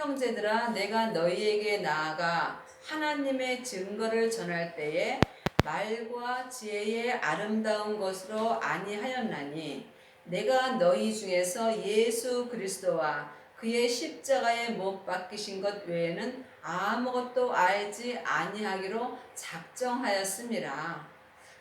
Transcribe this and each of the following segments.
형제들아, 내가 너희에게 나아가 하나님의 증거를 전할 때에 말과 지혜의 아름다운 것으로 아니하였나니, 내가 너희 중에서 예수 그리스도와 그의 십자가에 못 박히신 것 외에는 아무것도 알지 아니하기로 작정하였습니다.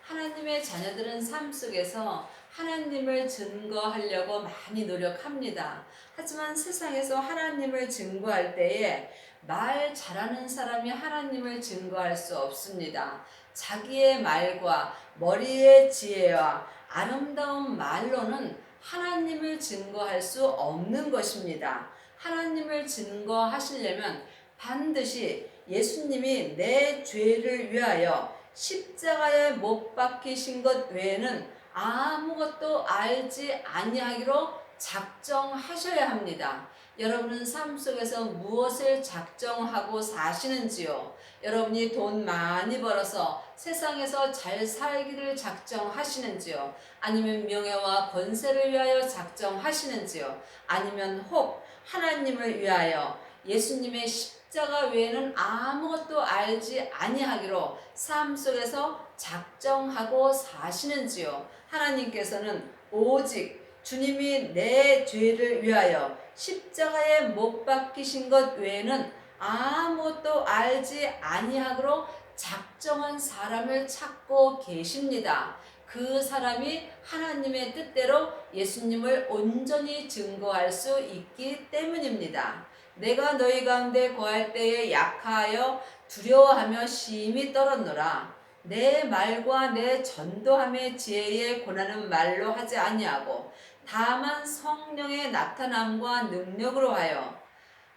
하나님의 자녀들은 삶 속에서 하나님을 증거하려고 많이 노력합니다. 하지만 세상에서 하나님을 증거할 때에 말 잘하는 사람이 하나님을 증거할 수 없습니다. 자기의 말과 머리의 지혜와 아름다운 말로는 하나님을 증거할 수 없는 것입니다. 하나님을 증거하시려면 반드시 예수님이 내 죄를 위하여 십자가에 못 박히신 것 외에는 아무것도 알지 아니하기로 작정하셔야 합니다. 여러분은 삶 속에서 무엇을 작정하고 사시는지요? 여러분이 돈 많이 벌어서 세상에서 잘 살기를 작정하시는지요? 아니면 명예와 권세를 위하여 작정하시는지요? 아니면 혹 하나님을 위하여 예수님의 십자가 외에는 아무것도 알지 아니하기로 삶 속에서 작정하고 사시는지요? 하나님께서는 오직 주님이 내 죄를 위하여 십자가에 못 박히신 것 외에는 아무것도 알지 아니하기로 작정한 사람을 찾고 계십니다. 그 사람이 하나님의 뜻대로 예수님을 온전히 증거할 수 있기 때문입니다. 내가 너희 가운데 거할 때에 약하여 두려워하며 심히 떨었노라. 내 말과 내 전도함의 지혜에 권하는 말로 하지 아니하고 다만 성령의 나타남과 능력으로 하여.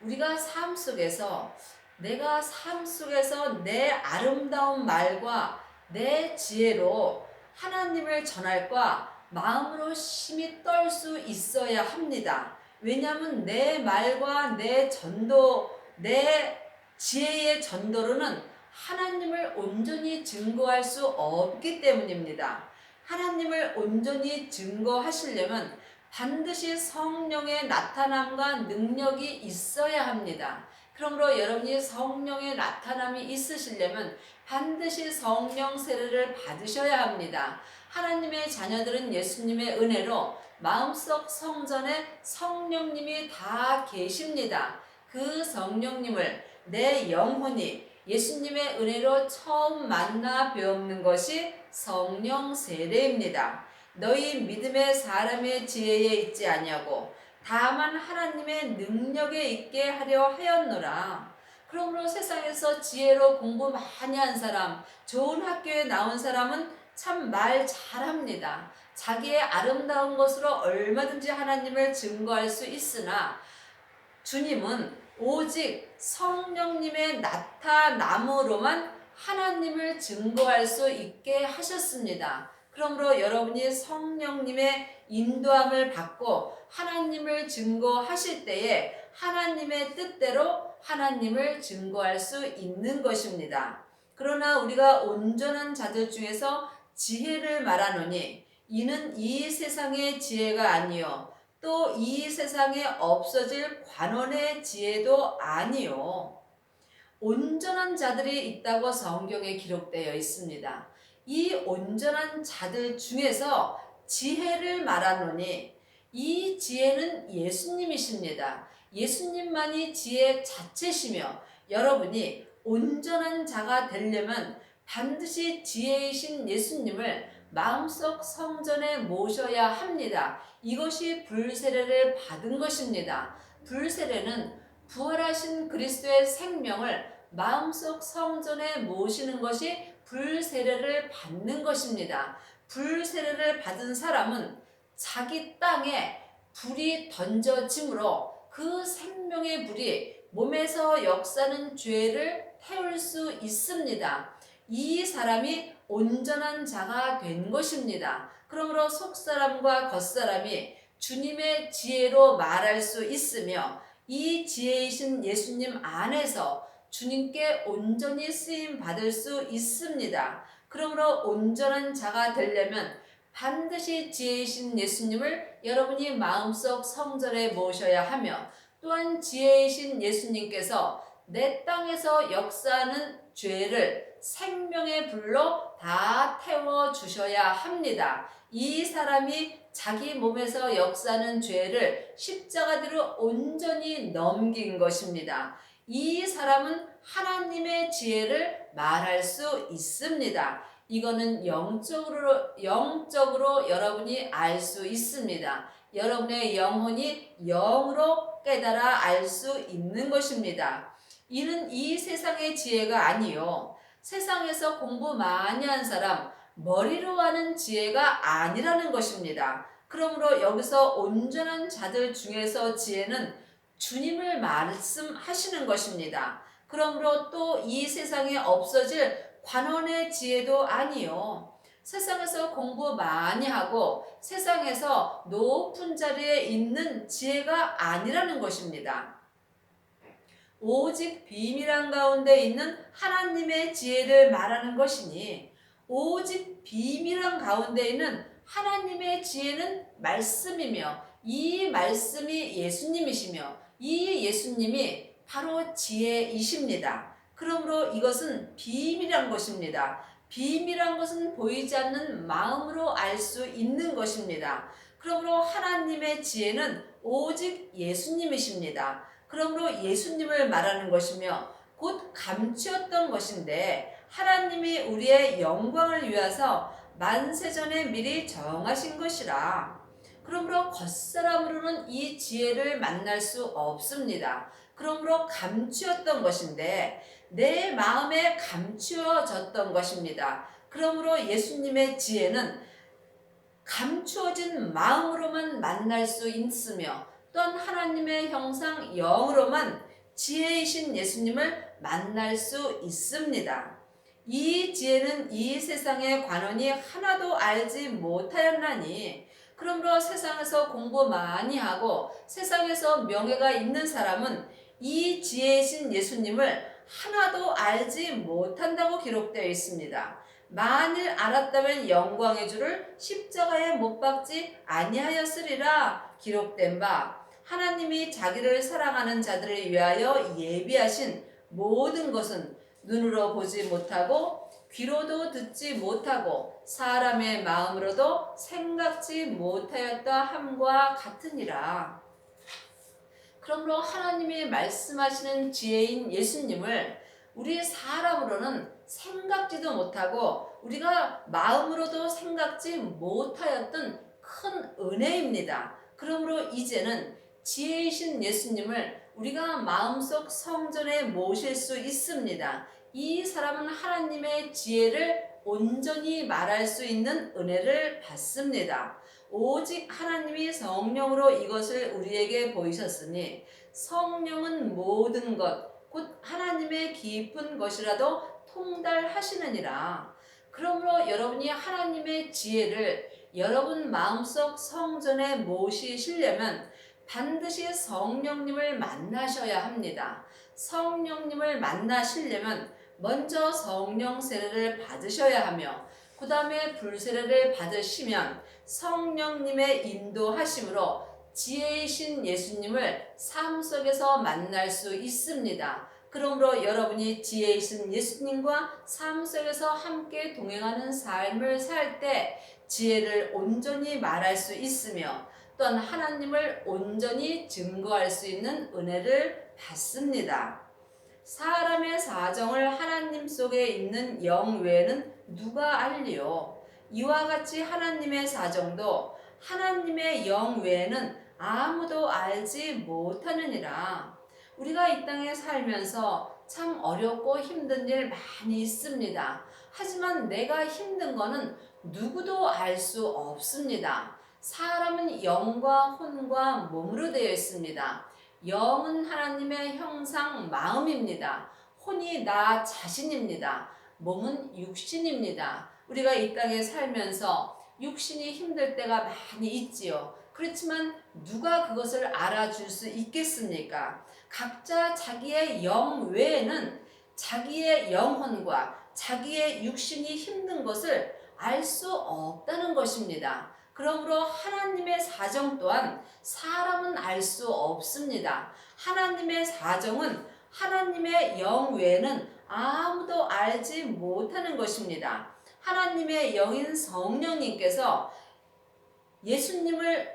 우리가 삶 속에서 내가 삶 속에서 내 아름다운 말과 내 지혜로 하나님을 전할까 마음으로 심히 떨 수 있어야 합니다. 왜냐하면 내 말과 내 전도, 내 지혜의 전도로는 하나님을 온전히 증거할 수 없기 때문입니다. 하나님을 온전히 증거하시려면 반드시 성령의 나타남과 능력이 있어야 합니다. 그러므로 여러분이 성령의 나타남이 있으시려면 반드시 성령 세례를 받으셔야 합니다. 하나님의 자녀들은 예수님의 은혜로 마음속 성전에 성령님이 다 계십니다. 그 성령님을 내 영혼이 예수님의 은혜로 처음 만나 배우는 것이 성령 세례입니다. 너희 믿음의 사람의 지혜에 있지 아니하고 다만 하나님의 능력에 있게 하려 하였노라. 그러므로 세상에서 지혜로 공부 많이 한 사람, 좋은 학교에 나온 사람은 참 말 잘합니다. 자기의 아름다운 것으로 얼마든지 하나님을 증거할 수 있으나 주님은 오직 성령님의 나타남으로만 하나님을 증거할 수 있게 하셨습니다. 그러므로 여러분이 성령님의 인도함을 받고 하나님을 증거하실 때에 하나님의 뜻대로 하나님을 증거할 수 있는 것입니다. 그러나 우리가 온전한 자들 중에서 지혜를 말하노니 이는 이 세상의 지혜가 아니요 또 이 세상에 없어질 관원의 지혜도 아니요. 온전한 자들이 있다고 성경에 기록되어 있습니다. 이 온전한 자들 중에서 지혜를 말하노니 이 지혜는 예수님이십니다. 예수님만이 지혜 자체시며 여러분이 온전한 자가 되려면 반드시 지혜이신 예수님을 마음속 성전에 모셔야 합니다. 이것이 불세례를 받은 것입니다. 불세례는 부활하신 그리스도의 생명을 마음속 성전에 모시는 것이 불세례를 받는 것입니다. 불세례를 받은 사람은 자기 땅에 불이 던져짐으로 그 생명의 불이 몸에서 역사는 죄를 태울 수 있습니다. 이 사람이 온전한 자가 된 것입니다. 그러므로 속사람과 겉사람이 주님의 지혜로 말할 수 있으며 이 지혜이신 예수님 안에서 주님께 온전히 쓰임 받을 수 있습니다. 그러므로 온전한 자가 되려면 반드시 지혜이신 예수님을 여러분이 마음속 성전에 모셔야 하며 또한 지혜이신 예수님께서 내 땅에서 역사하는 죄를 생명의 불로 다 태워 주셔야 합니다. 이 사람이 자기 몸에서 역사하는 죄를 십자가대로 온전히 넘긴 것입니다. 이 사람은 하나님의 지혜를 말할 수 있습니다. 이거는 영적으로 여러분이 알 수 있습니다. 여러분의 영혼이 영으로 깨달아 알 수 있는 것입니다. 이는 이 세상의 지혜가 아니요. 세상에서 공부 많이 한 사람, 머리로 하는 지혜가 아니라는 것입니다. 그러므로 여기서 온전한 자들 중에서 지혜는 주님을 말씀하시는 것입니다. 그러므로 또 이 세상에 없어질 관원의 지혜도 아니요. 세상에서 공부 많이 하고 세상에서 높은 자리에 있는 지혜가 아니라는 것입니다. 오직 비밀한 가운데 있는 하나님의 지혜를 말하는 것이니, 오직 비밀한 가운데 있는 하나님의 지혜는 말씀이며 이 말씀이 예수님이시며 이 예수님이 바로 지혜이십니다. 그러므로 이것은 비밀한 것입니다. 비밀한 것은 보이지 않는 마음으로 알 수 있는 것입니다. 그러므로 하나님의 지혜는 오직 예수님이십니다. 그러므로 예수님을 말하는 것이며 곧 감추었던 것인데, 하나님이 우리의 영광을 위하서 만세전에 미리 정하신 것이라. 그러므로 겉사람으로는 이 지혜를 만날 수 없습니다. 그러므로 감추었던 것인데 내 마음에 감추어졌던 것입니다. 그러므로 예수님의 지혜는 감추어진 마음으로만 만날 수 있으며, 또한 하나님의 형상 영으로만 지혜이신 예수님을 만날 수 있습니다. 이 지혜는 이 세상의 관원이 하나도 알지 못하였나니, 그러므로 세상에서 공부 많이 하고 세상에서 명예가 있는 사람은 이 지혜이신 예수님을 하나도 알지 못한다고 기록되어 있습니다. 만일 알았다면 영광의 주를 십자가에 못 박지 아니하였으리라 기록된 바, 하나님이 자기를 사랑하는 자들을 위하여 예비하신 모든 것은 눈으로 보지 못하고 귀로도 듣지 못하고 사람의 마음으로도 생각지 못하였다 함과 같으니라. 그러므로 하나님이 말씀하시는 지혜인 예수님을 우리 사람으로는 생각지도 못하고 우리가 마음으로도 생각지 못하였던 큰 은혜입니다. 그러므로 이제는 지혜이신 예수님을 우리가 마음속 성전에 모실 수 있습니다. 이 사람은 하나님의 지혜를 온전히 말할 수 있는 은혜를 받습니다. 오직 하나님이 성령으로 이것을 우리에게 보이셨으니, 성령은 모든 것, 곧 하나님의 깊은 것이라도 통달하시느니라. 그러므로 여러분이 하나님의 지혜를 여러분 마음속 성전에 모시시려면 반드시 성령님을 만나셔야 합니다. 성령님을 만나시려면 먼저 성령 세례를 받으셔야 하며, 그 다음에 불세례를 받으시면 성령님의 인도하심으로 지혜이신 예수님을 삶 속에서 만날 수 있습니다. 그러므로 여러분이 지혜이신 예수님과 삶 속에서 함께 동행하는 삶을 살 때 지혜를 온전히 말할 수 있으며, 또한 하나님을 온전히 증거할 수 있는 은혜를 받습니다. 사람의 사정을 하나님 속에 있는 영 외에는 누가 알리요? 이와 같이 하나님의 사정도 하나님의 영 외에는 아무도 알지 못하느니라. 우리가 이 땅에 살면서 참 어렵고 힘든 일 많이 있습니다. 하지만 내가 힘든 거는 누구도 알 수 없습니다. 사람은 영과 혼과 몸으로 되어 있습니다. 영은 하나님의 형상 마음입니다. 혼이 나 자신입니다. 몸은 육신입니다. 우리가 이 땅에 살면서 육신이 힘들 때가 많이 있지요. 그렇지만 누가 그것을 알아줄 수 있겠습니까? 각자 자기의 영 외에는 자기의 영혼과 자기의 육신이 힘든 것을 알 수 없다는 것입니다. 그러므로 하나님의 사정 또한 사람은 알 수 없습니다. 하나님의 사정은 하나님의 영 외에는 아무도 알지 못하는 것입니다. 하나님의 영인 성령님께서 예수님을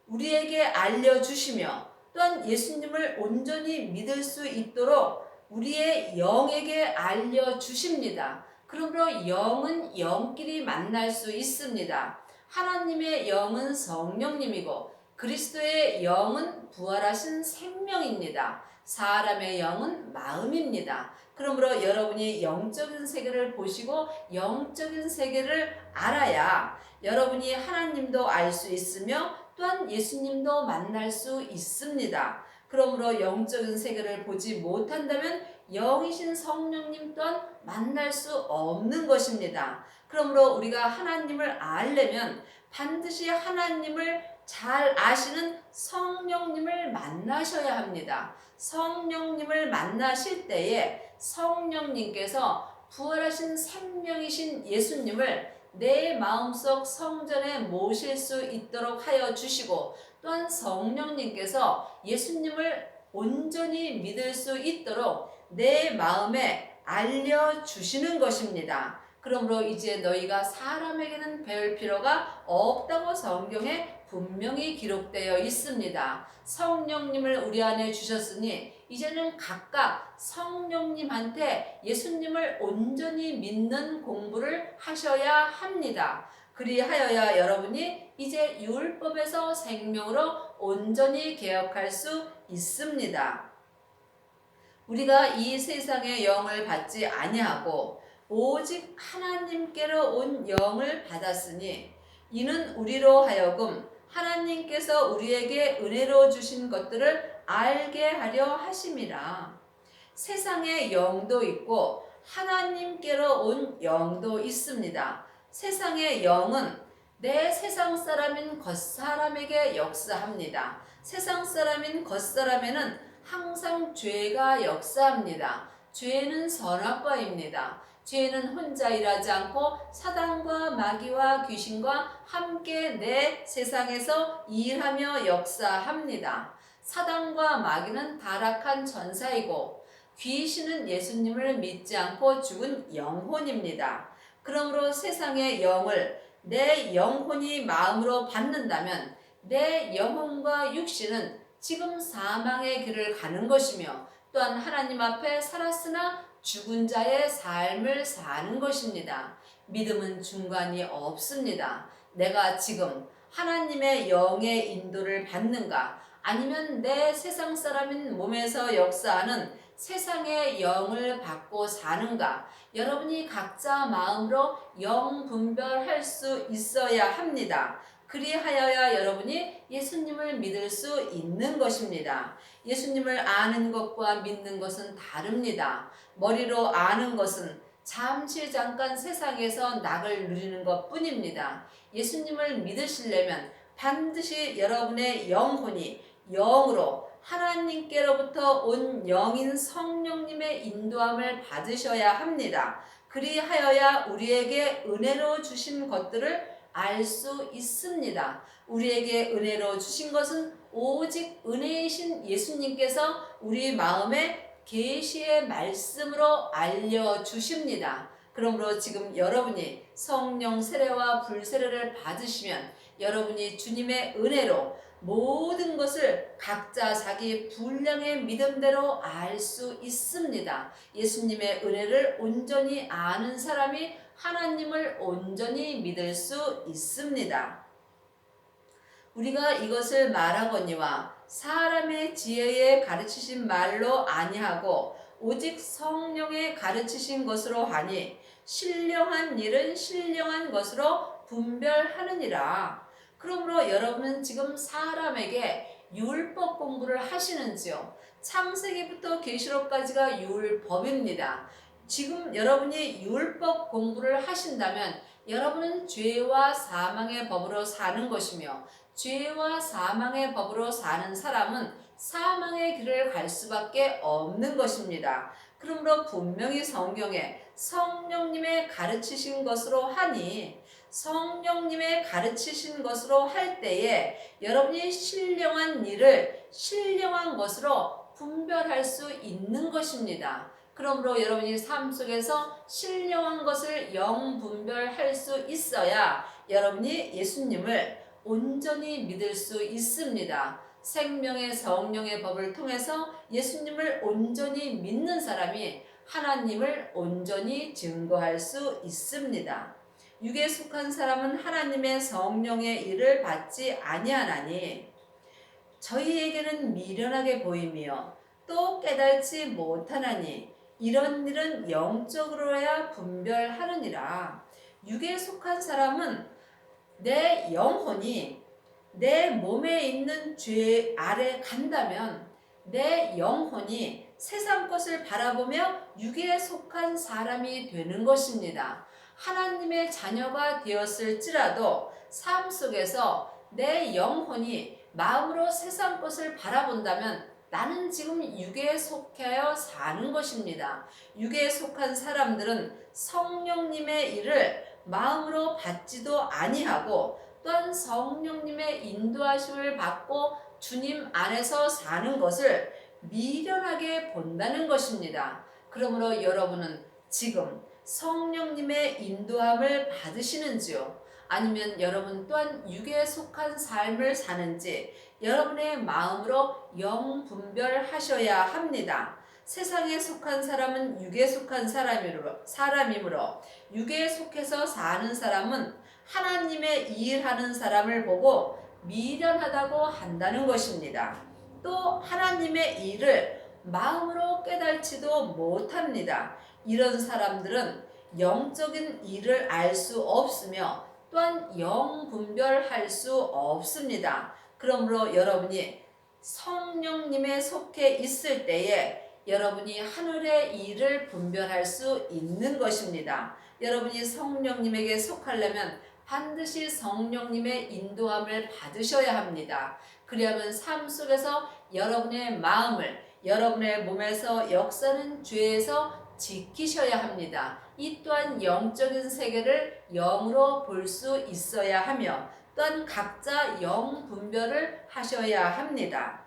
우리에게 알려주시며 또한 예수님을 온전히 믿을 수 있도록 우리의 영에게 알려주십니다. 그러므로 영은 영끼리 만날 수 있습니다. 하나님의 영은 성령님이고 그리스도의 영은 부활하신 생명입니다. 사람의 영은 마음입니다. 그러므로 여러분이 영적인 세계를 보시고 영적인 세계를 알아야 여러분이 하나님도 알 수 있으며 또한 예수님도 만날 수 있습니다. 그러므로 영적인 세계를 보지 못한다면 영이신 성령님 또한 만날 수 없는 것입니다. 그러므로 우리가 하나님을 알려면 반드시 하나님을 잘 아시는 성령님을 만나셔야 합니다. 성령님을 만나실 때에 성령님께서 부활하신 생명이신 예수님을 내 마음속 성전에 모실 수 있도록 하여 주시고 또한 성령님께서 예수님을 온전히 믿을 수 있도록 내 마음에 알려주시는 것입니다. 그러므로 이제 너희가 사람에게는 배울 필요가 없다고 성경에 분명히 기록되어 있습니다. 성령님을 우리 안에 주셨으니 이제는 각각 성령님한테 예수님을 온전히 믿는 공부를 하셔야 합니다. 그리하여야 여러분이 이제 율법에서 생명으로 온전히 개혁할 수 있습니다. 우리가 이 세상의 영을 받지 아니하고 오직 하나님께로 온 영을 받았으니 이는 우리로 하여금 하나님께서 우리에게 은혜로 주신 것들을 알게 하려 하심이라. 세상의 영도 있고 하나님께로 온 영도 있습니다. 세상의 영은 내 세상 사람인 겉사람에게 역사합니다. 세상 사람인 겉사람에는 항상 죄가 역사합니다. 죄는 선악과입니다. 죄는 혼자 일하지 않고 사단과 마귀와 귀신과 함께 내 세상에서 일하며 역사합니다. 사단과 마귀는 타락한 천사이고 귀신은 예수님을 믿지 않고 죽은 영혼입니다. 그러므로 세상의 영을 내 영혼이 마음으로 받는다면 내 영혼과 육신은 지금 사망의 길을 가는 것이며 또한 하나님 앞에 살았으나 죽은 자의 삶을 사는 것입니다. 믿음은 중간이 없습니다. 내가 지금 하나님의 영의 인도를 받는가 아니면 내 세상 사람인 몸에서 역사하는 세상의 영을 받고 사는가 여러분이 각자 마음으로 영 분별할 수 있어야 합니다. 그리하여야 여러분이 예수님을 믿을 수 있는 것입니다. 예수님을 아는 것과 믿는 것은 다릅니다. 머리로 아는 것은 잠시 잠깐 세상에서 낙을 누리는 것 뿐입니다. 예수님을 믿으시려면 반드시 여러분의 영혼이 영으로 하나님께로부터 온 영인 성령님의 인도함을 받으셔야 합니다. 그리하여야 우리에게 은혜로 주신 것들을 알 수 있습니다. 우리에게 은혜로 주신 것은 오직 은혜이신 예수님께서 우리 마음에 계시의 말씀으로 알려주십니다. 그러므로 지금 여러분이 성령 세례와 불세례를 받으시면 여러분이 주님의 은혜로 모든 것을 각자 자기 분량의 믿음대로 알 수 있습니다. 예수님의 은혜를 온전히 아는 사람이 하나님을 온전히 믿을 수 있습니다. 우리가 이것을 말하거니와 사람의 지혜에 가르치신 말로 아니하고 오직 성령의 가르치신 것으로 하니 신령한 일은 신령한 것으로 분별하느니라. 그러므로 여러분은 지금 사람에게 율법 공부를 하시는지요? 창세기부터 계시록까지가 율법입니다. 지금 여러분이 율법 공부를 하신다면 여러분은 죄와 사망의 법으로 사는 것이며 죄와 사망의 법으로 사는 사람은 사망의 길을 갈 수밖에 없는 것입니다. 그러므로 분명히 성경에 성령님의 가르치신 것으로 하니 성령님의 가르치신 것으로 할 때에 여러분이 신령한 일을 신령한 것으로 분별할 수 있는 것입니다. 그러므로 여러분이 삶 속에서 신령한 것을 영분별할 수 있어야 여러분이 예수님을 온전히 믿을 수 있습니다. 생명의 성령의 법을 통해서 예수님을 온전히 믿는 사람이 하나님을 온전히 증거할 수 있습니다. 육에 속한 사람은 하나님의 성령의 일을 받지 아니하나니 저희에게는 미련하게 보이며 또 깨달지 못하나니 이런 일은 영적으로야 분별하느니라. 육에 속한 사람은 내 영혼이 내 몸에 있는 죄 아래 간다면 내 영혼이 세상 것을 바라보며 육에 속한 사람이 되는 것입니다. 하나님의 자녀가 되었을지라도 삶 속에서 내 영혼이 마음으로 세상 것을 바라본다면 나는 지금 육에 속하여 사는 것입니다. 육에 속한 사람들은 성령님의 일을 마음으로 받지도 아니하고 또한 성령님의 인도하심을 받고 주님 안에서 사는 것을 미련하게 본다는 것입니다. 그러므로 여러분은 지금 성령님의 인도함을 받으시는지요? 아니면 여러분 또한 육에 속한 삶을 사는지 여러분의 마음으로 영분별하셔야 합니다. 세상에 속한 사람은 육에 속한 사람이므로 육에 속해서 사는 사람은 하나님의 일하는 사람을 보고 미련하다고 한다는 것입니다. 또 하나님의 일을 마음으로 깨달지도 못합니다. 이런 사람들은 영적인 일을 알 수 없으며 또한 영분별할 수 없습니다. 그러므로 여러분이 성령님에 속해 있을 때에 여러분이 하늘의 일을 분별할 수 있는 것입니다. 여러분이 성령님에게 속하려면 반드시 성령님의 인도함을 받으셔야 합니다. 그리하면 삶 속에서 여러분의 마음을 여러분의 몸에서 역사는 죄에서 지키셔야 합니다. 이 또한 영적인 세계를 영으로 볼 수 있어야 하며 또한 각자 영 분별을 하셔야 합니다.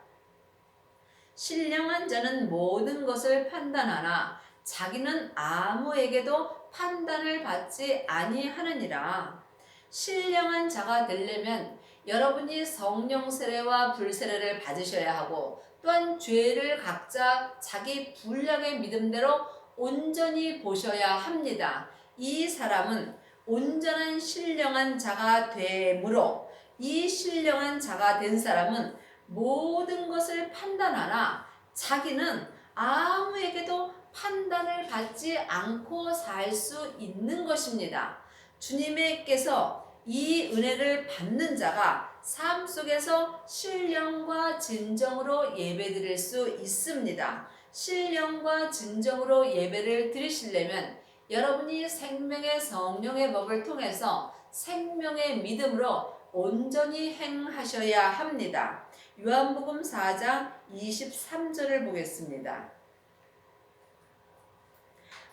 신령한 자는 모든 것을 판단하나 자기는 아무에게도 판단을 받지 아니하느니라. 신령한 자가 되려면 여러분이 성령 세례와 불세례를 받으셔야 하고 또한 죄를 각자 자기 분량의 믿음대로 온전히 보셔야 합니다. 이 사람은 온전한 신령한 자가 되므로 이 신령한 자가 된 사람은 모든 것을 판단하나 자기는 아무에게도 판단을 받지 않고 살 수 있는 것입니다. 주님께서 이 은혜를 받는 자가 삶 속에서 신령과 진정으로 예배드릴 수 있습니다. 신령과 진정으로 예배를 드리시려면 여러분이 생명의 성령의 법을 통해서 생명의 믿음으로 온전히 행하셔야 합니다. 요한복음 4장 23절을 보겠습니다.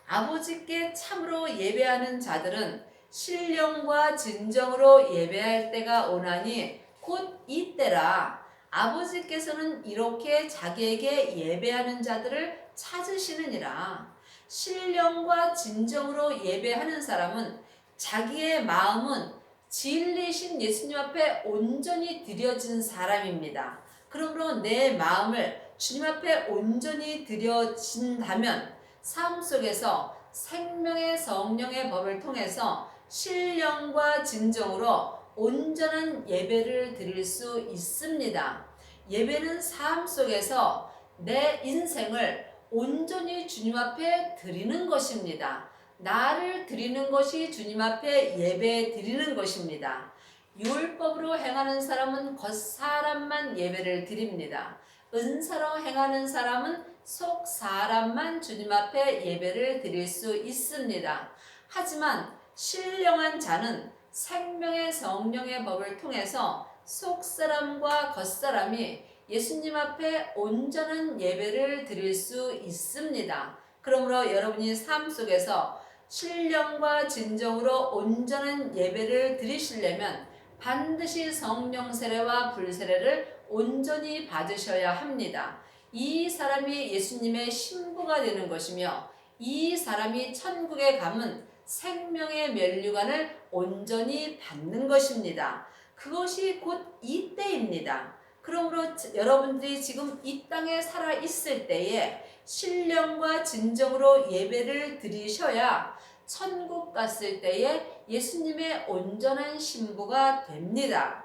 아버지께 참으로 예배하는 자들은 신령과 진정으로 예배할 때가 오나니 곧 이때라. 아버지께서는 이렇게 자기에게 예배하는 자들을 찾으시느니라. 신령과 진정으로 예배하는 사람은 자기의 마음은 진리신 예수님 앞에 온전히 드려진 사람입니다. 그러므로 내 마음을 주님 앞에 온전히 드려진다면 삶 속에서 생명의 성령의 법을 통해서 신령과 진정으로 온전한 예배를 드릴 수 있습니다. 예배는 삶 속에서 내 인생을 온전히 주님 앞에 드리는 것입니다. 나를 드리는 것이 주님 앞에 예배 드리는 것입니다. 율법으로 행하는 사람은 겉사람만 예배를 드립니다. 은사로 행하는 사람은 속 사람만 주님 앞에 예배를 드릴 수 있습니다. 하지만 신령한 자는 생명의 성령의 법을 통해서 속 사람과 겉 사람이 예수님 앞에 온전한 예배를 드릴 수 있습니다. 그러므로 여러분이 삶 속에서 신령과 진정으로 온전한 예배를 드리시려면 반드시 성령 세례와 불세례를 온전히 받으셔야 합니다. 이 사람이 예수님의 신부가 되는 것이며 이 사람이 천국에 가면 생명의 면류관을 온전히 받는 것입니다. 그것이 곧 이때입니다. 그러므로 여러분들이 지금 이 땅에 살아 있을 때에 신령과 진정으로 예배를 드리셔야 천국 갔을 때에 예수님의 온전한 신부가 됩니다.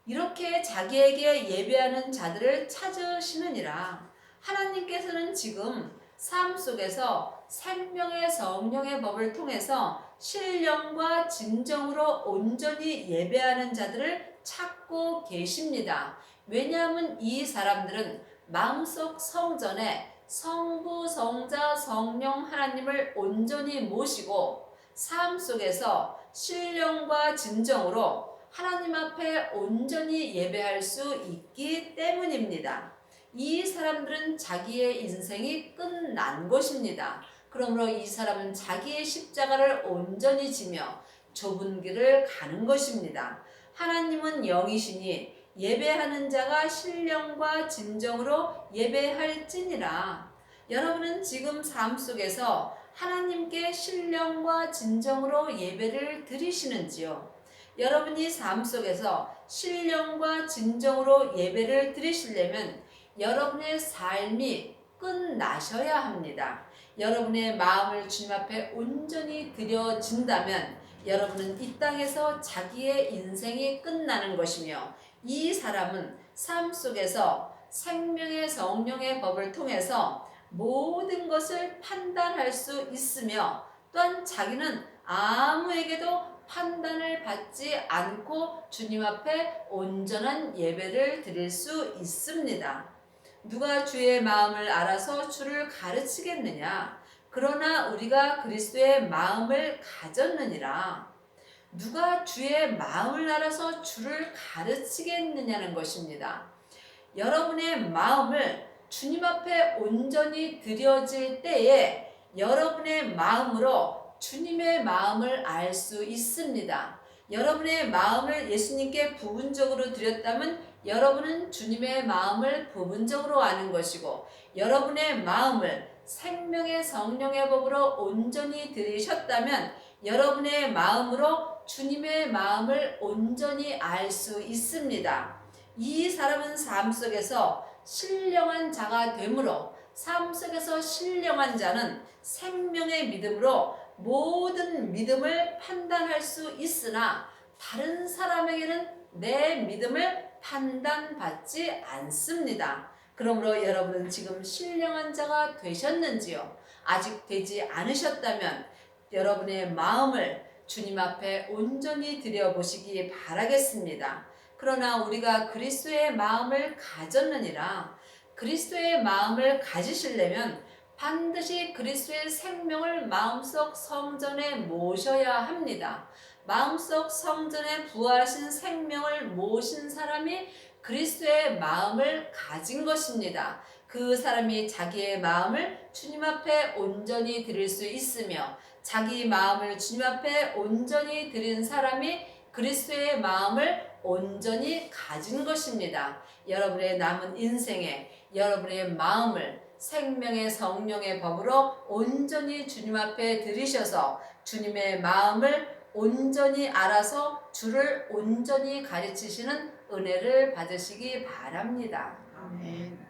이렇게 자기에게 예배하는 자들을 찾으시느니라. 하나님께서는 지금 삶 속에서 생명의 성령의 법을 통해서 신령과 진정으로 온전히 예배하는 자들을 찾고 계십니다. 왜냐하면 이 사람들은 마음속 성전에 성부, 성자, 성령 하나님을 온전히 모시고 삶 속에서 신령과 진정으로 하나님 앞에 온전히 예배할 수 있기 때문입니다. 이 사람들은 자기의 인생이 끝난 것입니다. 그러므로 이 사람은 자기의 십자가를 온전히 지며 좁은 길을 가는 것입니다. 하나님은 영이시니 예배하는 자가 신령과 진정으로 예배할지니라. 여러분은 지금 삶 속에서 하나님께 신령과 진정으로 예배를 드리시는지요? 여러분이 삶 속에서 신령과 진정으로 예배를 드리시려면 여러분의 삶이 끝나셔야 합니다. 여러분의 마음을 주님 앞에 온전히 드려진다면 여러분은 이 땅에서 자기의 인생이 끝나는 것이며 이 사람은 삶 속에서 생명의 성령의 법을 통해서 모든 것을 판단할 수 있으며 또한 자기는 아무에게도 판단을 받지 않고 주님 앞에 온전한 예배를 드릴 수 있습니다. 누가 주의 마음을 알아서 주를 가르치겠느냐? 그러나 우리가 그리스도의 마음을 가졌느니라. 누가 주의 마음을 알아서 주를 가르치겠느냐는 것입니다. 여러분의 마음을 주님 앞에 온전히 드려질 때에 여러분의 마음으로 주님의 마음을 알 수 있습니다. 여러분의 마음을 예수님께 부분적으로 드렸다면 여러분은 주님의 마음을 부분적으로 아는 것이고 여러분의 마음을 생명의 성령의 법으로 온전히 드리셨다면 여러분의 마음으로 주님의 마음을 온전히 알 수 있습니다. 이 사람은 삶 속에서 신령한 자가 되므로 삶 속에서 신령한 자는 생명의 믿음으로 모든 믿음을 판단할 수 있으나 다른 사람에게는 내 믿음을 판단받지 않습니다. 그러므로 여러분은 지금 신령한 자가 되셨는지요? 아직 되지 않으셨다면 여러분의 마음을 주님 앞에 온전히 드려보시기 바라겠습니다. 그러나 우리가 그리스도의 마음을 가졌느니라. 그리스도의 마음을 가지시려면 반드시 그리스도의 생명을 마음속 성전에 모셔야 합니다. 마음속 성전에 부활하신 생명을 모신 사람이 그리스도의 마음을 가진 것입니다. 그 사람이 자기의 마음을 주님 앞에 온전히 드릴 수 있으며 자기 마음을 주님 앞에 온전히 드린 사람이 그리스도의 마음을 온전히 가진 것입니다. 여러분의 남은 인생에 여러분의 마음을 생명의 성령의 법으로 온전히 주님 앞에 드리셔서 주님의 마음을 온전히 알아서 주를 온전히 가르치시는 은혜를 받으시기 바랍니다. 아멘.